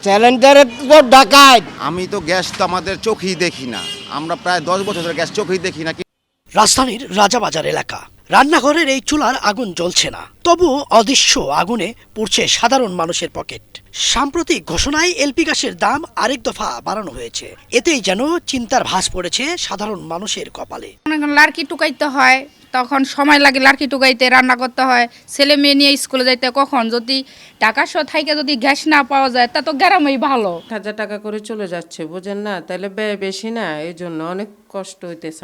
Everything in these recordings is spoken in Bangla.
সিলিন্ডারে তো ডাকাত। আমি তো গ্যাস তো আমাদের চোখেই দেখি না, আমরা প্রায় 10 বছর ধরে গ্যাস চোখেই দেখি না। রাজধানীর রাজাবাজার এলাকা, রান্নাঘরের এই চুলার আগুন জ্বলছে না, তবু অদৃশ্য আগুনে পুড়ছে সাধারণ মানুষের পকেট। সাম্প্রতিক ঘোষণায় এলপি গ্যাসের দাম আরেক দফা বাড়ানো হয়েছে, এতেই যেন চিন্তার ভাঁজ পড়েছে সাধারণ মানুষের কপালে। লাড়কি টুকাইতে হয়, তখন সময় লাগে লাড়কি টুকাইতে, রান্না করতে হয়, ছেলে মেয়ে নিয়ে স্কুলে যাইতে। কখন যদি টাকা সহ থাইকে যদি গ্যাস না পাওয়া যায় তা তো গ্রামেই ভালো। 1,000 টাকা করে চলে যাচ্ছে, বুঝেন না? তাহলে ব্যয় বেশি না, এই জন্য অনেক কষ্ট হইতেছে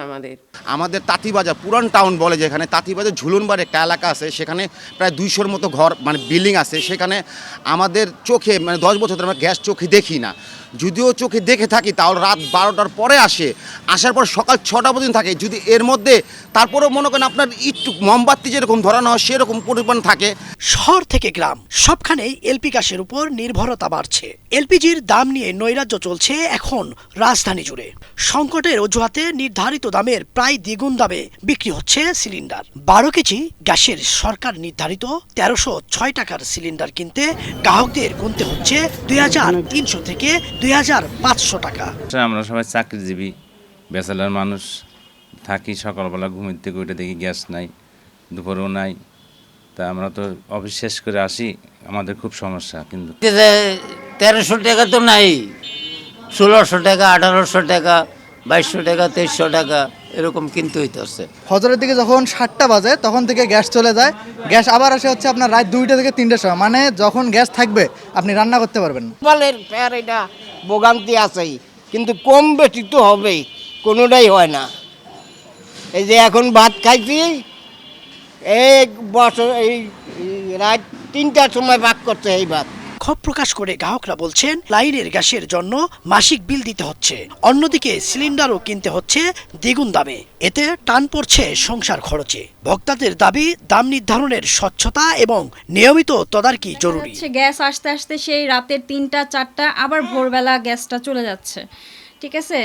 আমাদের তাঁতিবাজার পুরান টাউন বলে, যেখানে তাঁতিবাজার ঝুলনবার একটা এলাকা আছে, সেখানে প্রায় 200-র মতো ঘর মানে বিল্ডিং আছে। সেখানে আমাদের চোখে মানে 10 বছর ধরে আমরা গ্যাস চোখে দেখি না। যদিও চোখে দেখে থাকি তাহলে রাত 12টার পরে আসার পর সকাল 6টা পর্যন্ত থাকে। যদি এর মধ্যে তারপরেও মনে করেন আপনার একটু মোমবাতি যেরকম ধরানো হয় সেরকম পরিমাণ থাকে। শহর থেকে গ্রাম সবখানেই এলপি গ্যাসের উপর নির্ভরতা বাড়ছে। এলপিজির দাম নিয়ে নৈরাজ্য চলছে এখন রাজধানী জুড়ে। সংকটের অজুহাতে নির্ধারিত দামের প্রায় দ্বিগুণ দামে বিক্রি হচ্ছে সিলিন্ডার। 12 কেজি গ্যাসের সরকার নির্ধারিত 1306 টাকার সিলিন্ডার কিনতে গ্রাহকদের গুনতে হচ্ছে 2300 থেকে 2500 টাকা। আমরা সবাই চাকরিজীবী ব্যাচেলার মানুষ, থাকি সকালবেলা ঘুমের থেকে ওইটা দেখি গ্যাস নাই, দুপুরেও নাই। তা আমরা তো অফিস শেষ করে আসি, আমাদের খুব সমস্যা। কিন্তু 1300 টাকা তো নাই, 1600 টাকা, 1800 টাকা, 2200 টাকা, 2300 টাকা এরকম কিনতে হইতেছে। ফজরের দিকে যখন 7টা বাজে তখন থেকে গ্যাস চলে যায়, গ্যাস আবার আসে হচ্ছে আপনার রাত 2টা থেকে 3টার সময়। মানে যখন গ্যাস থাকবে আপনি রান্না করতে পারবেন না। বলের ফের এটা ভোগান্তি আছেই, কিন্তু কম বেশি তো হবেই, কোনোটাই হয় না। এই যে এখন ভাত খাইছি, এক বছর এই রাত 3টার সময় ভাত করছে এই ভাত। ক্ষোভ প্রকাশ করে গ্রাহকরা বলছেন লাইনের গ্যাসের জন্য মাসিক বিল দিতে হচ্ছে, অন্যদিকে সিলিন্ডারও কিনতে হচ্ছে দ্বিগুণ দামে। এতে টান পড়ছে সংসার খরচে। ভোক্তাদের দাবি দাম নির্ধারণের স্বচ্ছতা এবং নিয়মিত তদারকি জরুরি। গ্যাস আসতে আসতে সেই রাতের 3টা 4টা আবার ভোরবেলা গ্যাসটা চলে যাচ্ছে, ঠিক আছে?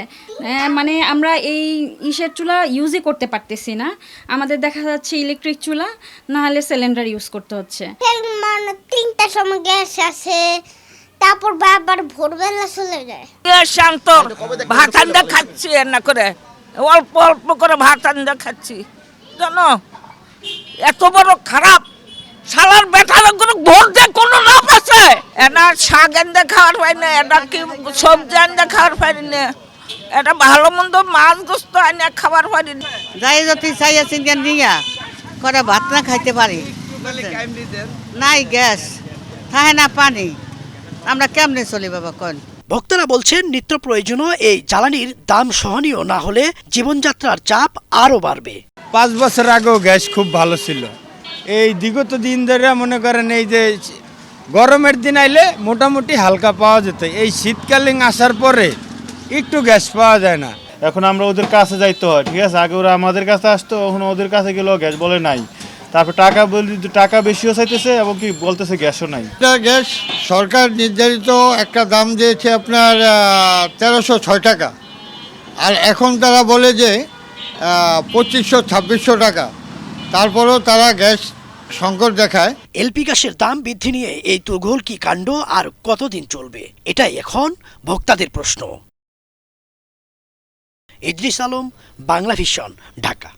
মানে আমরা এই ইসের চুলা ইউজই করতে পারতেছি না। আমাদের দেখা যাচ্ছে ইলেকট্রিক চুলা না হলে সিলিন্ডার ইউজ করতে হচ্ছে। মানে 3টার সময় গ্যাস আসে, তারপর আবার ভোরবেলা চলে যায়। শান্ত ভাত আন্দা খাচ্ছি, রান্না করে অল্প অল্প করে ভাত আন্দা খাচ্ছি। জানো এত বড় খারাপ শালার বেটার কোনো ভোট দেয় কোনো লাভ আছে? এটা শাক আন্দা খাওয়ার পাই না, এটা কি সবজি আন্দা খাওয়ার পারি না, এটা ভালো মন্দ মাছ গোস্ত আনে খাবার পারি না। যাই যদি চাই আছি নিয়া করে ভাত না খাইতে পারি, নাই গ্যাস থাকে না পানি, আমরা কেমনে চলি বাবা কোন? ভক্তরা বলছেন নিত্য প্রয়োজনীয় এই জ্বালানির দাম সহনীয় না হলে জীবনযাত্রার চাপ আরও বাড়বে। 5 বছর আগেও গ্যাস খুব ভালো ছিল। এই বিগত দিন ধরে মনে করেন এই যে গরমের দিন আইলে মোটামুটি হালকা পাওয়া যেত, এই শীতকালীন আসার পরে একটু গ্যাস পাওয়া যায় না। এখন আমরা ওদের কাছে যাইতে হয়, ঠিক আছে? আগে ওরা আমাদের কাছে আসতো, এখন ওদের কাছে গেলেও গ্যাস বলে নাই। তারপর টাকা বেশিও চাইতেছে এবং কি বলতেছে গ্যাসও নাই। গ্যাস সরকার নির্ধারিত একটা দাম দিয়েছে আপনার 1306 টাকা, আর এখন তারা বলে যে 2500-2600 টাকা। তারপরেও তারা গ্যাস সংকট দেখায়। এলপি গ্যাসের দাম বৃদ্ধি নিয়ে এই তুঘল কি কাণ্ড আর কতদিন চলবে, এটাই এখন ভোক্তাদের প্রশ্ন। ইদ্রিস আলম, বাংলা ভিশন, ঢাকা।